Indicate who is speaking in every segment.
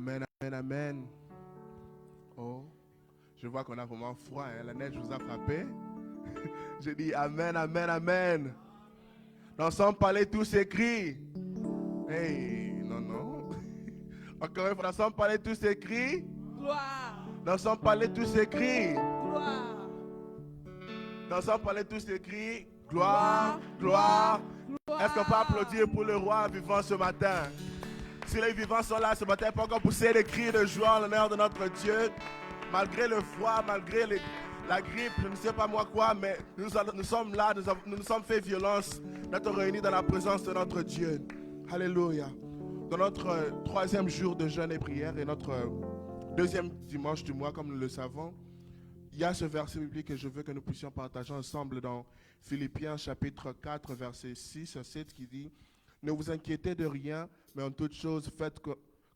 Speaker 1: Amen, amen, amen. Oh, je vois qu'on a vraiment froid, hein? La neige vous a frappé. Je dis amen, amen, amen. Dans son palais, tout s'écrit. Hey, non, non. Encore une fois, dans son palais, tout s'écrit.
Speaker 2: Gloire.
Speaker 1: Dans son palais, tout s'écrit.
Speaker 2: Gloire.
Speaker 1: Dans son palais, tout s'écrit. Gloire, gloire. Est-ce qu'on peut applaudir pour le roi vivant ce matin? Si les vivants sont là ce matin, il faut encore pousser des cris de joie en l'honneur de notre Dieu. Malgré le froid, malgré la grippe, je ne sais pas moi quoi, mais nous sommes là, nous nous sommes fait violence d'être réunis dans la présence de notre Dieu. Alléluia. Dans notre troisième jour de jeûne et prière et notre deuxième dimanche du mois, comme nous le savons, il y a ce verset biblique que je veux que nous puissions partager ensemble dans Philippiens chapitre 4, verset 6 à 7 qui dit « Ne vous inquiétez de rien, mais en toute chose, faites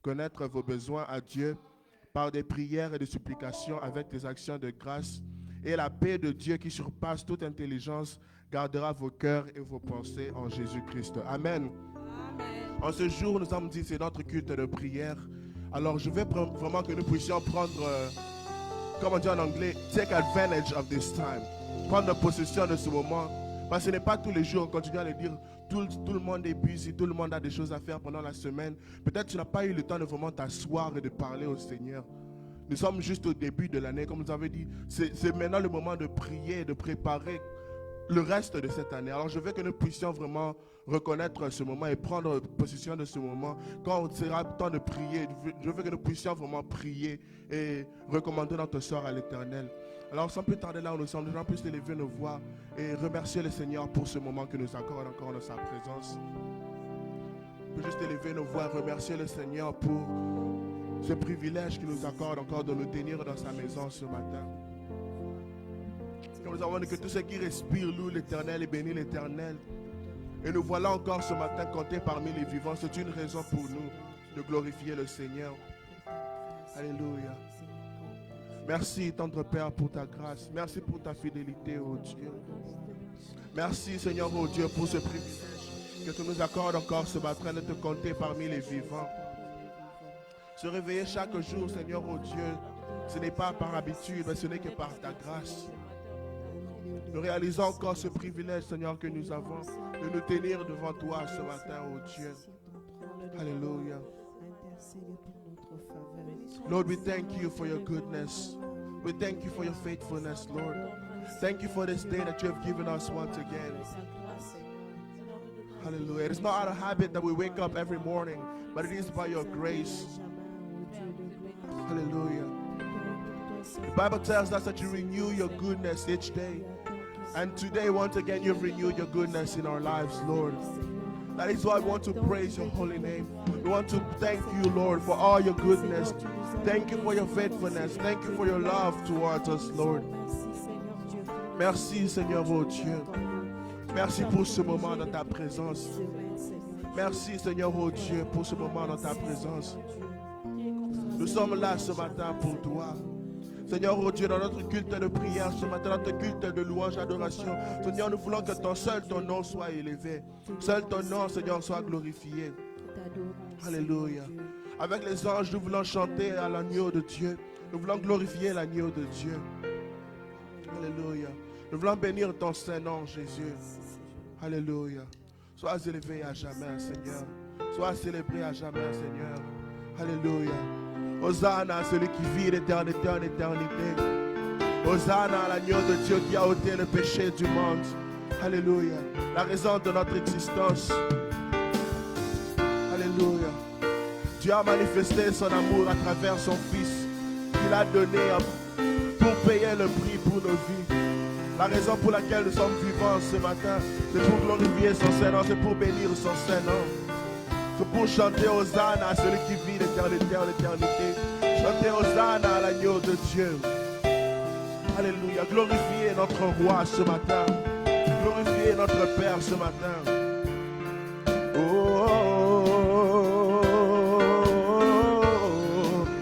Speaker 1: connaître vos besoins à Dieu par des prières et des supplications avec des actions de grâce. Et la paix de Dieu qui surpasse toute intelligence gardera vos cœurs et vos pensées en Jésus-Christ. » Amen.
Speaker 2: Amen.
Speaker 1: En ce jour, nous avons dit c'est notre culte de prière. Alors, je veux vraiment que nous puissions prendre, comme on dit en anglais, take advantage of this time. Prendre possession de ce moment. Parce que ce n'est pas tous les jours, on continue à le dire, tout le monde est busy, tout le monde a des choses à faire pendant la semaine. Peut-être que tu n'as pas eu le temps de vraiment t'asseoir et de parler au Seigneur. Nous sommes juste au début de l'année, comme vous avez dit, c'est maintenant le moment de prier, de préparer le reste de cette année. Alors je veux que nous puissions vraiment reconnaître ce moment et prendre possession de ce moment. Quand il sera temps de prier, je veux que nous puissions vraiment prier et recommander notre sort à l'Éternel. Alors sans plus tarder là où nous sommes, nous allons plus élever nos voix et remercier le Seigneur pour ce moment que nous accorde encore dans sa présence. On peut juste élever nos voix et remercier le Seigneur pour ce privilège qu'il nous accorde encore de nous tenir dans sa maison ce matin. Nous avons dit que tout ce qui respire loue l'Éternel et bénit l'Éternel. Et nous voilà encore ce matin comptés parmi les vivants. C'est une raison pour nous de glorifier le Seigneur. Alléluia. Merci, tendre Père, pour ta grâce. Merci pour ta fidélité, oh Dieu. Merci, Seigneur, oh Dieu, pour ce privilège que tu nous accordes encore ce matin de te compter parmi les vivants. Se réveiller chaque jour, Seigneur, oh Dieu, ce n'est pas par habitude, mais ce n'est que par ta grâce. Nous réalisons encore ce privilège, Seigneur, que nous avons de nous tenir devant toi ce matin, oh Dieu. Alléluia. Lord, we thank you for your goodness. We thank you for your faithfulness, Lord. Thank you for this day that you have given us once again. Hallelujah. It is not out of habit that we wake up every morning, but it is by your grace. Hallelujah. The Bible tells us that you renew your goodness each day. And today, once again, you've renewed your goodness in our lives, Lord. That is why we want to praise your holy name. We want to thank you, Lord, for all your goodness. Thank you for your faithfulness. Thank you for your love towards us, Lord. Merci, Seigneur, oh Dieu. Merci pour ce moment dans ta présence. Merci, Seigneur, oh Dieu, pour ce moment dans ta présence. Nous sommes là ce matin pour toi. Seigneur, oh Dieu, dans notre culte de prière, ce matin, notre culte de louange, d'adoration, Seigneur, nous voulons que ton nom soit élevé. Seul ton nom, Seigneur, soit glorifié. Alléluia. Avec les anges, nous voulons chanter à l'agneau de Dieu. Nous voulons glorifier l'agneau de Dieu. Alléluia. Nous voulons bénir ton Saint-Nom, Jésus. Alléluia. Sois élevé à jamais, Seigneur. Sois célébré à jamais, Seigneur. Alléluia. Hosanna à celui qui vit d'éternité en éternité. Hosanna à l'agneau de Dieu qui a ôté le péché du monde. Alléluia. La raison de notre existence. Alléluia. Dieu a manifesté son amour à travers son Fils qu'il a donné pour payer le prix pour nos vies. La raison pour laquelle nous sommes vivants ce matin, c'est pour glorifier son Saint-Nom, c'est pour bénir son Saint-Nom. C'est pour chanter Hosanna à celui qui vit d'éternité en éternité. Chanter Hosanna à l'agneau de Dieu. Alléluia. Glorifier notre roi ce matin. Glorifier notre Père ce matin.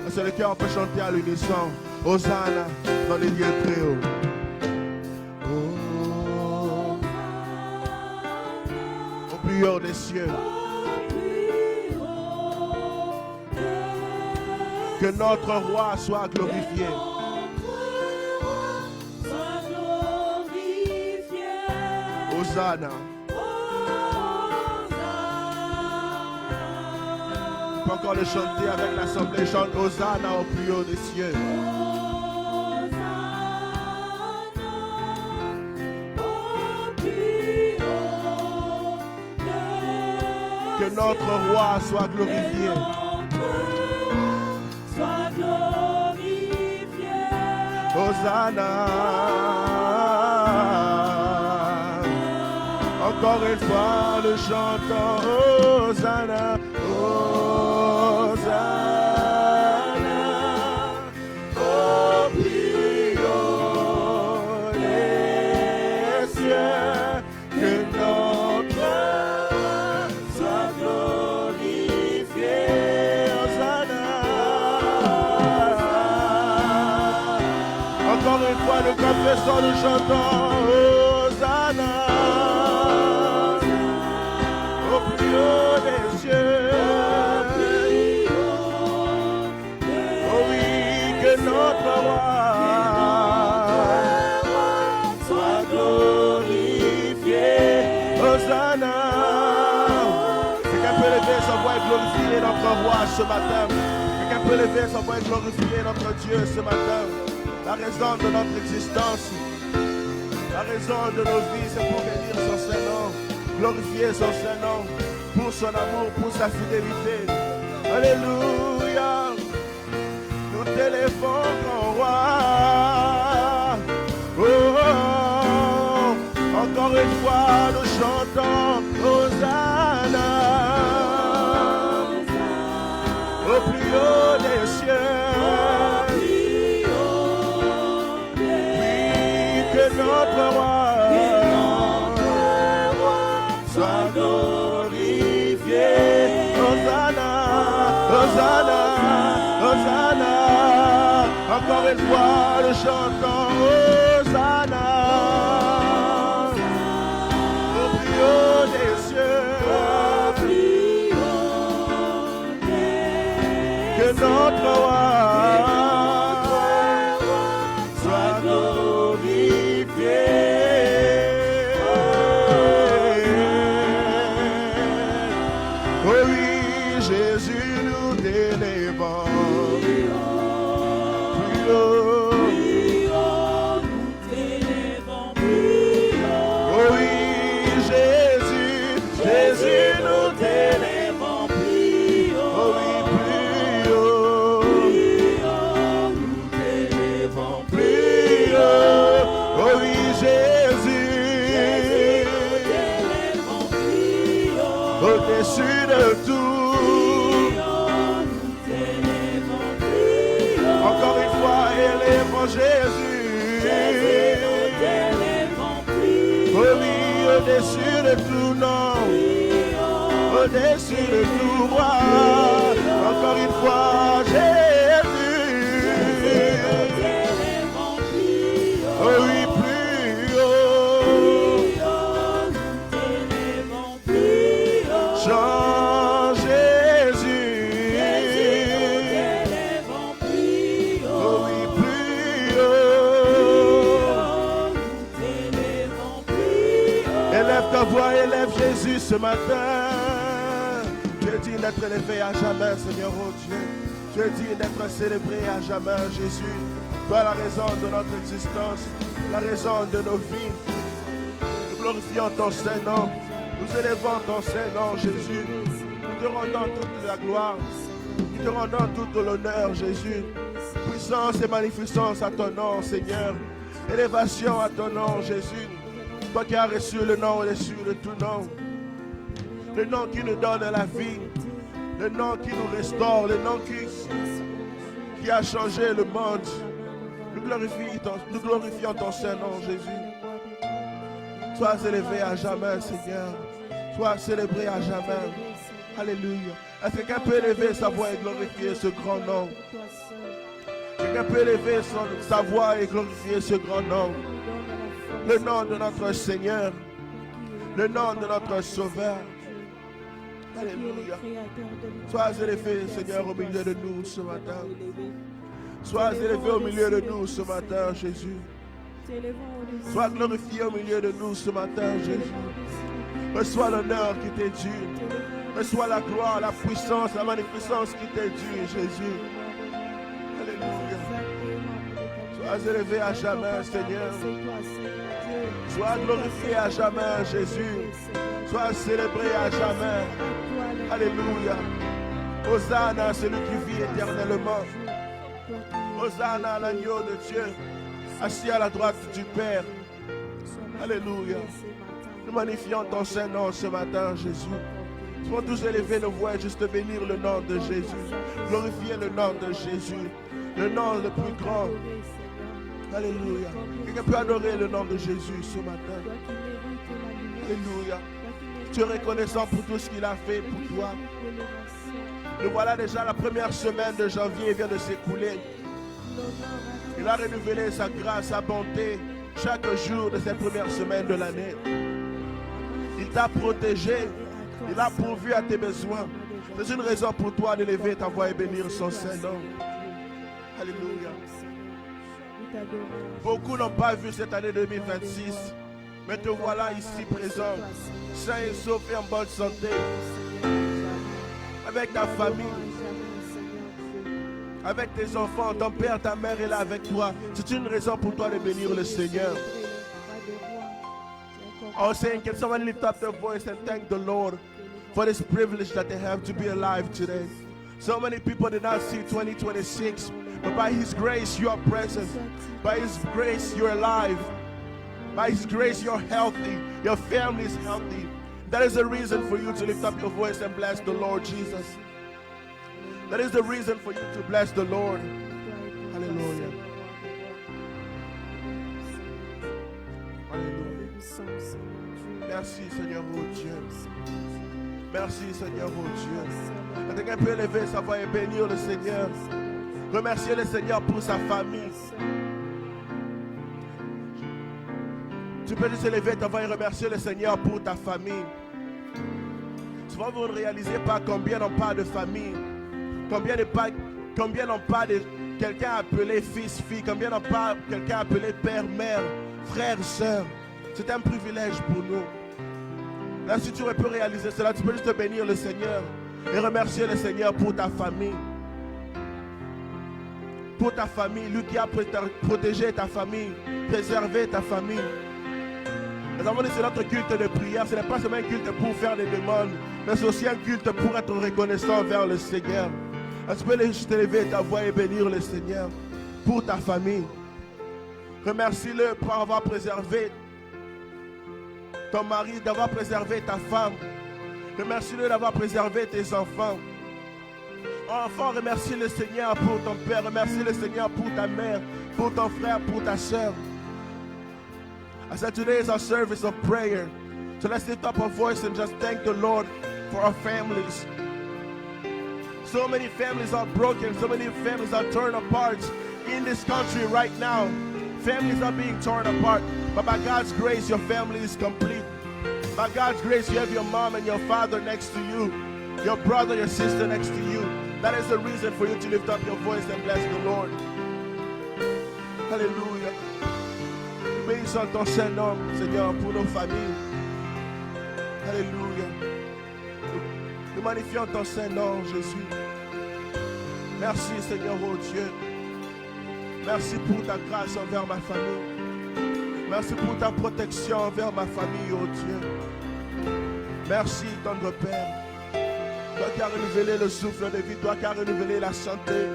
Speaker 1: C'est le cœur, on peut chanter à l'unisson. Hosanna dans les lieux très hauts. Au plus haut des cieux. Que notre roi soit glorifié. Hosanna. On peut encore le chanter avec l'assemblée. Chante Hosanna au plus haut des cieux. Que notre roi soit glorifié. Hosanna. Encore une fois, le chantant Hosanna, Hosanna, au plus haut des cieux, que notre soit glorifié, Hosanna. Encore une fois, nous confessons, nous chantons Hosanna. Des cieux. Oh oui, que notre roi soit glorifié. Hosanna. Quelqu'un peut lever sa voix et glorifier notre roi ce matin. Quelqu'un peut lever sa voix et glorifier notre Dieu ce matin. La raison de notre existence, la raison de nos vies, c'est pour bénir son Saint-Nom, glorifier son Saint-Nom. Pour son amour, pour sa fidélité. Alléluia. Nous t'élèvons, grand roi. Oh, oh, oh. Encore une fois, nous chantons Hosanna. Au plus haut des cieux. Oui, que notre roi soit glorifié. Hosanna, Hosanna, Hosanna. Encore une fois, le chantant Hosanna. Au plus haut des cieux. Que notre roi soit glorifié. Jésus, nous t'élèvons. Plus haut, nous t'élèvons. Oh oui, Jésus, Jésus, nous t'élèvons. Plus haut, oh oui, plus haut, nous t'élèvons. Plus haut, oh oui, Jésus, nous t'élèvons. Plus haut, au-dessus de tout. Encore une fois, élèvons Jésus. Oh oui, au-dessus de tout nom, au-dessus de tout roi. Encore une fois, Jésus. Oh oui, plus haut. Chant Jésus. Élève ta voix, élève Jésus ce matin. Tu es digne d'être élevé à jamais, Seigneur, oh Dieu. Tu es digne d'être célébré à jamais, Jésus. Toi, la raison de notre existence, la raison de nos vies. Nous glorifions ton Saint-Nom. Nous élevons ton Saint-Nom, Jésus. Nous te rendons toute la gloire. Nous te rendons tout l'honneur, Jésus. Puissance et magnificence à ton nom, Seigneur. Élévation à ton nom, Jésus. Toi qui as reçu le nom au-dessus de tout nom. Le nom qui nous donne la vie. Le nom qui nous restaure. Le nom qui a changé le monde. Nous glorifions ton Saint-Nom, Jésus. Sois élevé à jamais, Seigneur. Sois célébré à jamais. Alléluia. Est-ce que quelqu'un peut élever sa voix et glorifier ce grand nom? Quelqu'un peut élever sa voix et glorifier ce grand nom? Le nom de notre Seigneur, le nom de notre Sauveur. Alléluia. Sois élevé, Seigneur, au milieu de nous ce matin. Sois élevé au milieu de nous ce matin, Jésus. Sois glorifié au milieu de nous ce matin, Jésus. Reçois l'honneur qui t'est dû. Reçois la gloire, la puissance, la magnificence qui t'est due, Jésus. Alléluia. Sois élevé à jamais, Seigneur. Sois glorifié à jamais, Jésus. Sois célébré à jamais. Alléluia. Hosanna à celui qui vit éternellement. Hosanna à l'agneau de Dieu, assis à la droite du Père. Alléluia. Nous magnifions ton Saint-Nom ce matin, Jésus. Nous pouvons tous élever nos voix et juste bénir le nom de Jésus. Glorifier le nom de Jésus. Le nom le plus grand. Alléluia. Quelqu'un peut adorer le nom de Jésus ce matin. Alléluia. Tu es reconnaissant pour tout ce qu'il a fait pour toi. Nous voilà déjà la première semaine de janvier vient de s'écouler. Il a renouvelé sa grâce, sa bonté chaque jour de cette première semaine de l'année. Il t'a protégé. Il a pourvu à tes besoins. C'est une raison pour toi de lever ta voix et bénir son Saint-Nom. Alléluia. Beaucoup n'ont pas vu cette année 2026, mais te voilà ici présent, sain et sauf et en bonne santé, avec ta famille, avec tes enfants, ton père, ta mère est là avec toi. C'est une raison pour toi de bénir le Seigneur. Oh, saying, can someone lift up their voice and thank the Lord for this privilege that they have to be alive today? So many people did not see 2026, but by His grace you are present. By His grace you're alive. By His grace you're healthy. Your family is healthy. That is the reason for you to lift up your voice and bless the Lord Jesus. That is the reason for you to bless the Lord. Hallelujah. Hallelujah. Merci Seigneur oh Dieu. Merci Seigneur oh Dieu. Quelqu'un peut élever sa voix et bénir le Seigneur. Remercier le Seigneur pour sa famille. Tu peux juste élever ta voix et remercier le Seigneur pour ta famille. Souvent vous ne réalisez pas combien n'ont pas de famille. Combien n'ont pas de quelqu'un appelé fils, fille. Combien n'ont pas quelqu'un appelé père, mère, frère, soeur. C'est un privilège pour nous. Là, si tu peux réaliser cela, tu peux juste bénir le Seigneur et remercier le Seigneur pour ta famille. Pour ta famille, lui qui a protégé ta famille, préservé ta famille. Nous avons dit c'est notre culte de prière. Ce n'est pas seulement un culte pour faire des demandes, mais c'est aussi un culte pour être reconnaissant envers le Seigneur. Tu peux juste élever ta voix et bénir le Seigneur pour ta famille. Remercie-le pour avoir préservé ton mari, d'avoir préservé ta femme. Remercie-le d'avoir préservé tes enfants. Enfant, remercie le Seigneur pour ton père. Remercie le Seigneur pour ta mère, pour ton frère, pour ta soeur. I said today is our service of prayer. So let's lift up our voice and just thank the Lord for our families. So many families are broken. So many families are torn apart in this country right now. Families are being torn apart. But by God's grace, your family is complete. By God's grace, you have your mom and your father next to you. Your brother, your sister next to you. That is the reason for you to lift up your voice and bless the Lord. Hallelujah. Bénissons ton Saint-Nom, Seigneur, pour nos familles. Alléluia. Nous magnifions ton Saint-Nom, Jésus. Merci, Seigneur, oh Dieu. Merci pour ta grâce envers ma famille. Merci pour ta protection envers ma famille, oh Dieu. Merci, tendre Père. Toi qui as renouvelé le souffle de vie, toi qui as renouvelé la santé.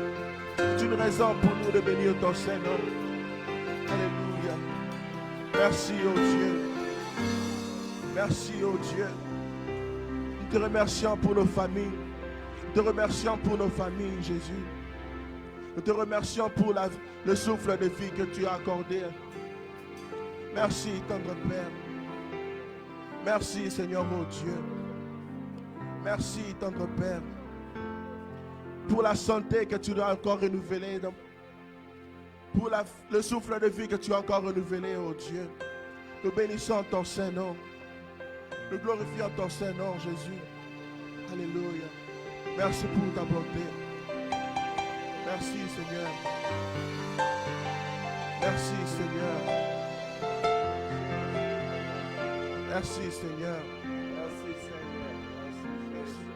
Speaker 1: C'est une raison pour nous de bénir ton Saint-Nom. Alléluia. Merci, oh Dieu. Merci, oh Dieu. Nous te remercions pour nos familles. Nous te remercions pour nos familles, Jésus. Nous te remercions pour le souffle de vie que tu as accordé. Merci, tendre Père. Merci, Seigneur, mon Dieu. Merci, tendre Père, pour la santé que tu as encore renouvelée, pour le souffle de vie que tu as encore renouvelé, oh Dieu. Nous bénissons ton Saint-Nom. Nous glorifions ton Saint-Nom, Jésus. Alléluia. Merci pour ta bonté. Merci Seigneur. Merci Seigneur. Merci Seigneur.
Speaker 3: Merci Seigneur. Merci Jésus.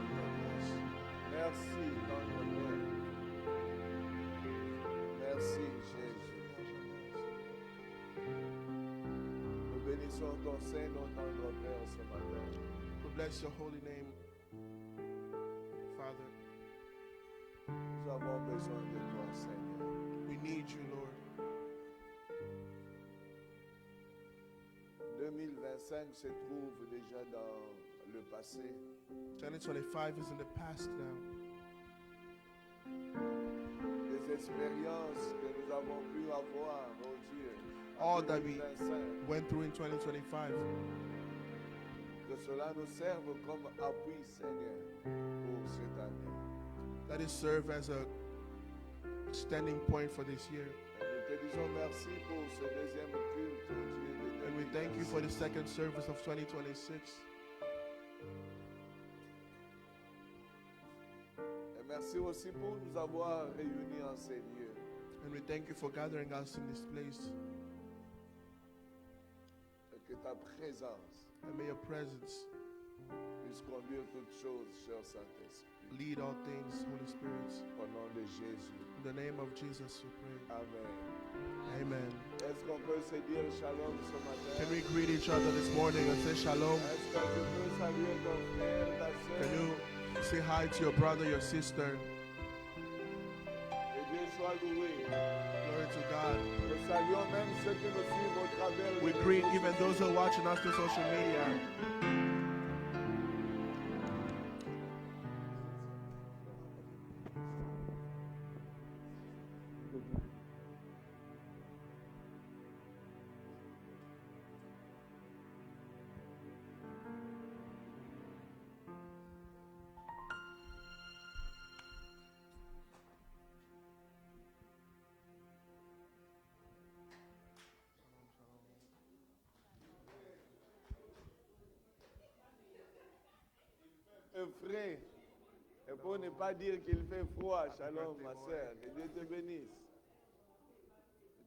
Speaker 3: Merci notre Père. Merci Jésus. Nous bénissons ton Saint-Nom, notre Père, ce matin.
Speaker 1: We bless your holy name, Father.
Speaker 3: Nous avons besoin de toi, Seigneur.
Speaker 1: We need you, Lord.
Speaker 3: 2025 se trouve déjà dans le passé.
Speaker 1: 2025 is in the past now.
Speaker 3: Les expériences que nous avons pu avoir, oh Dieu,
Speaker 1: All
Speaker 3: en
Speaker 1: that we
Speaker 3: 2025,
Speaker 1: went through in 2025,
Speaker 3: que cela nous serve comme appui, Seigneur, pour cette année.
Speaker 1: let it serve as a standing point for this year.
Speaker 3: Et nous te disons merci pour ce deuxième culte, oh Dieu, de
Speaker 1: And we thank you for the
Speaker 3: 2026.
Speaker 1: second service of 2026.
Speaker 3: Et merci aussi pour nous avoir réunis en ces lieux.
Speaker 1: And we thank you for gathering us in this place.
Speaker 3: Et que ta présence
Speaker 1: And may your presence
Speaker 3: puisse conduire toutes choses, cher Saint-Esprit.
Speaker 1: lead all things, Holy Spirit.
Speaker 3: Au nom de Jésus.
Speaker 1: In the name of Jesus we pray.
Speaker 3: Amen.
Speaker 1: Amen.
Speaker 3: Est-ce qu'on peut se dire shalom ce matin?
Speaker 1: Can we greet each other this morning and say shalom?
Speaker 3: Est-ce que tu peux saluer ton frère, ta
Speaker 1: Can
Speaker 3: soeur?
Speaker 1: you say hi to your brother, your sister?
Speaker 3: Et Dieu soit loué.
Speaker 1: Glory to God.
Speaker 3: Nous saluons même ceux qui nous suivent au travers
Speaker 1: We
Speaker 3: des
Speaker 1: greet
Speaker 3: réseaux
Speaker 1: even those who are watching us through social media.
Speaker 3: frais. Et pour ne pas dire qu'il fait froid, shalom ma soeur, que Dieu te bénisse.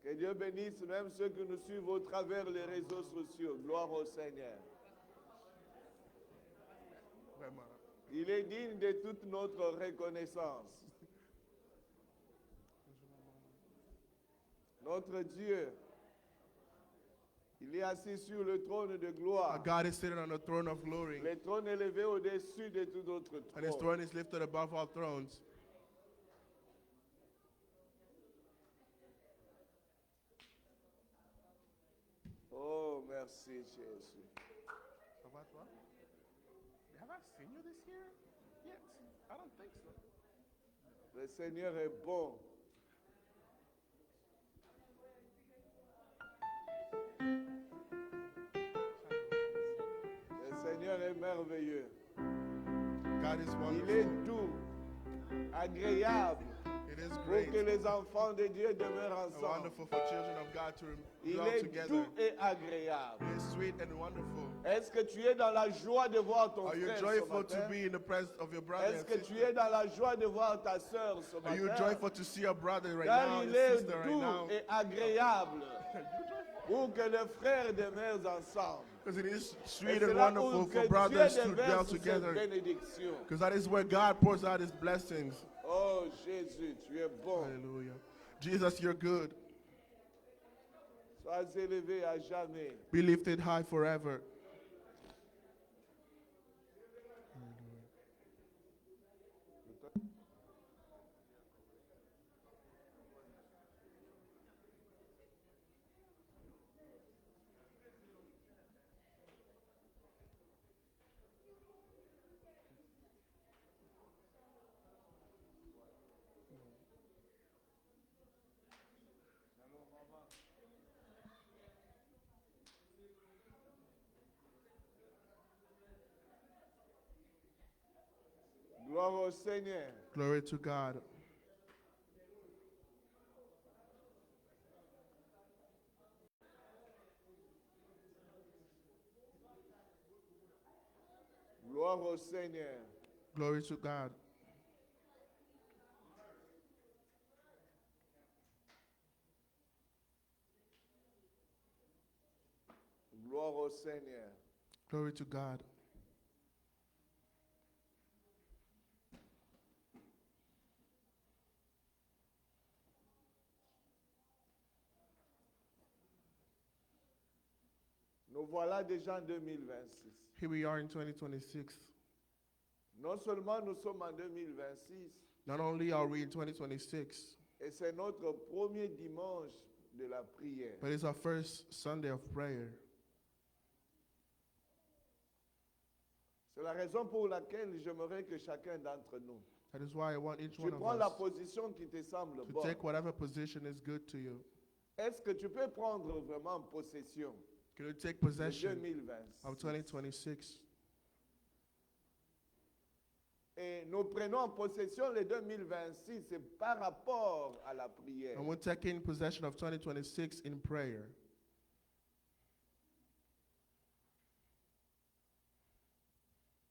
Speaker 3: Que Dieu bénisse même ceux qui nous suivent au travers les réseaux sociaux. Gloire au Seigneur.
Speaker 1: Vraiment.
Speaker 3: Il est digne de toute notre reconnaissance. Notre Dieu, il est assis sur le trône de
Speaker 1: Our
Speaker 3: gloire.
Speaker 1: God is sitting on the throne of glory,
Speaker 3: Le trône élevé au-dessus de tout autre
Speaker 1: and his
Speaker 3: trône.
Speaker 1: throne is lifted above all thrones.
Speaker 3: Oh, merci Jésus.
Speaker 1: Have I seen you this year yet? I don't think so.
Speaker 3: Le Seigneur est bon. Le Seigneur est merveilleux.
Speaker 1: God is
Speaker 3: Il est
Speaker 1: wonderful.
Speaker 3: doux, agréable,
Speaker 1: It is
Speaker 3: pour
Speaker 1: great
Speaker 3: que les enfants de Dieu demeurent
Speaker 1: and
Speaker 3: ensemble.
Speaker 1: wonderful for children of God to
Speaker 3: Il
Speaker 1: dwell
Speaker 3: est
Speaker 1: together.
Speaker 3: doux et agréable.
Speaker 1: It is sweet and wonderful.
Speaker 3: Est-ce que tu es dans la joie de voir ton
Speaker 1: Are you
Speaker 3: frère ce
Speaker 1: joyful to
Speaker 3: matin?
Speaker 1: be in the presence of your brother
Speaker 3: Est-ce
Speaker 1: and
Speaker 3: que
Speaker 1: sister?
Speaker 3: tu es dans la joie de voir ta sœur ce
Speaker 1: Are you
Speaker 3: matin?
Speaker 1: joyful to see your brother right
Speaker 3: Car
Speaker 1: now,
Speaker 3: il
Speaker 1: your
Speaker 3: est
Speaker 1: sister right
Speaker 3: doux
Speaker 1: now?
Speaker 3: et agréable pour que les frères demeurent ensemble.
Speaker 1: Because it is
Speaker 3: Et
Speaker 1: sweet
Speaker 3: c'est
Speaker 1: and
Speaker 3: là
Speaker 1: wonderful
Speaker 3: où
Speaker 1: for
Speaker 3: que
Speaker 1: brothers
Speaker 3: Dieu
Speaker 1: to dwell
Speaker 3: déverse cette
Speaker 1: together.
Speaker 3: bénédiction.
Speaker 1: Because that is where God pours out his blessings.
Speaker 3: Oh Jésus, tu es bon.
Speaker 1: Hallelujah. Jesus, you're good.
Speaker 3: Sois élevé à jamais.
Speaker 1: Be lifted high forever.
Speaker 3: Gloire au Seigneur.
Speaker 1: Glory to God.
Speaker 3: Gloire au Seigneur.
Speaker 1: Glory to God.
Speaker 3: Gloire au Seigneur.
Speaker 1: Glory to God.
Speaker 3: Nous voilà déjà en 2026.
Speaker 1: Here we are in 2026.
Speaker 3: Non seulement nous sommes en 2026,
Speaker 1: Not only are we in 2026,
Speaker 3: et c'est notre premier dimanche de la prière.
Speaker 1: but it's our first Sunday of prayer.
Speaker 3: C'est la raison pour laquelle j'aimerais que chacun d'entre nous,
Speaker 1: That is why I want each
Speaker 3: tu
Speaker 1: one of
Speaker 3: prends la
Speaker 1: us
Speaker 3: position qui te semble
Speaker 1: to
Speaker 3: bonne.
Speaker 1: take whatever position is good to you.
Speaker 3: Est-ce que tu peux prendre vraiment possession
Speaker 1: Can you take
Speaker 3: de
Speaker 1: possession
Speaker 3: 2026?
Speaker 1: of 2026?
Speaker 3: Et nous prenons possession le 2026, c'est par rapport à la prière.
Speaker 1: And we're taking possession of 2026 in prayer.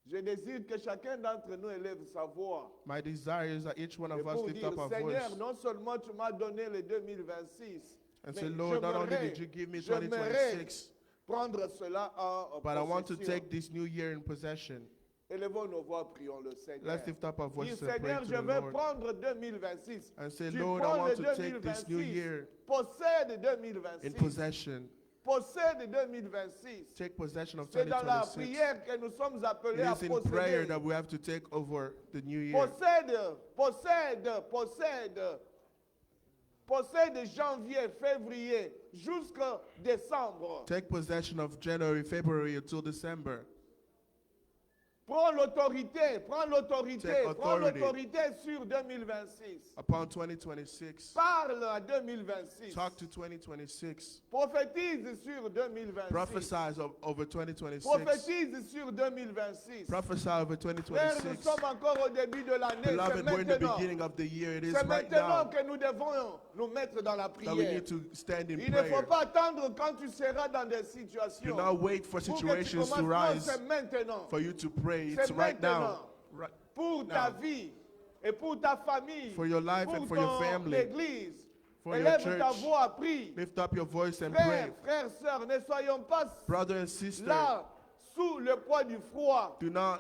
Speaker 3: Je désire que chacun d'entre nous élève sa voix.
Speaker 1: My desire is that each one
Speaker 3: Et
Speaker 1: of us
Speaker 3: pour
Speaker 1: lift
Speaker 3: dire,
Speaker 1: up our
Speaker 3: Seigneur,
Speaker 1: voice
Speaker 3: non seulement tu m'as donné le 2026,
Speaker 1: and
Speaker 3: mais
Speaker 1: say, Lord, not only
Speaker 3: j'aimerais-
Speaker 1: did you give me
Speaker 3: j'aimerais
Speaker 1: 2026,
Speaker 3: prendre cela en
Speaker 1: but I want to
Speaker 3: possession.
Speaker 1: take this new year in possession.
Speaker 3: Élevons nos voix, prions le Seigneur.
Speaker 1: Let's lift up our
Speaker 3: Dis,
Speaker 1: voices and pray
Speaker 3: Seigneur,
Speaker 1: to
Speaker 3: je
Speaker 1: the
Speaker 3: vais
Speaker 1: Lord
Speaker 3: prendre 2026.
Speaker 1: and say,
Speaker 3: Tu
Speaker 1: Lord, I
Speaker 3: prends
Speaker 1: want
Speaker 3: le
Speaker 1: to take this new
Speaker 3: 2026.
Speaker 1: year
Speaker 3: Possède
Speaker 1: in
Speaker 3: 2026.
Speaker 1: possession.
Speaker 3: Possède 2026.
Speaker 1: Take possession of
Speaker 3: C'est dans la
Speaker 1: 2026.
Speaker 3: prière que nous sommes
Speaker 1: It
Speaker 3: appelés à
Speaker 1: is in prayer
Speaker 3: posséder.
Speaker 1: that we have to take over the new year.
Speaker 3: Possède, possède, possède. Possède janvier, février, jusqu'en décembre.
Speaker 1: Take possession of January, February until December.
Speaker 3: Prends l'autorité, prends l'autorité,
Speaker 1: Take
Speaker 3: prends
Speaker 1: authority.
Speaker 3: l'autorité sur 2026.
Speaker 1: Upon 2026.
Speaker 3: Parle à 2026.
Speaker 1: Talk to 2026.
Speaker 3: Prophétise sur 2026.
Speaker 1: Prophesy over 2026.
Speaker 3: Prophétise sur 2026.
Speaker 1: Prophesy over
Speaker 3: Frère, nous
Speaker 1: 2026.
Speaker 3: sommes encore au début de l'année. C'est
Speaker 1: Beloved, we're in the
Speaker 3: maintenant.
Speaker 1: beginning of the year. It is
Speaker 3: C'est
Speaker 1: right
Speaker 3: maintenant
Speaker 1: now
Speaker 3: que nous devons nous mettre dans la
Speaker 1: that we
Speaker 3: prière.
Speaker 1: need to stand in
Speaker 3: Il ne faut
Speaker 1: prayer.
Speaker 3: pas attendre quand tu seras dans des situations.
Speaker 1: Do not wait for
Speaker 3: Pour que tu
Speaker 1: situations to
Speaker 3: commences. Non,
Speaker 1: rise
Speaker 3: c'est maintenant.
Speaker 1: for you to pray.
Speaker 3: C'est
Speaker 1: It's right now.
Speaker 3: maintenant.
Speaker 1: Right.
Speaker 3: Pour ta
Speaker 1: now.
Speaker 3: vie et pour ta famille.
Speaker 1: For your life
Speaker 3: pour
Speaker 1: and for your
Speaker 3: ton
Speaker 1: family.
Speaker 3: église.
Speaker 1: For your
Speaker 3: Élève ta
Speaker 1: church.
Speaker 3: voix, prie.
Speaker 1: Lift up your voice and
Speaker 3: Frères,
Speaker 1: pray.
Speaker 3: frères, sœurs, ne soyons pas
Speaker 1: Brother and sister,
Speaker 3: là sous le poids du froid.
Speaker 1: do not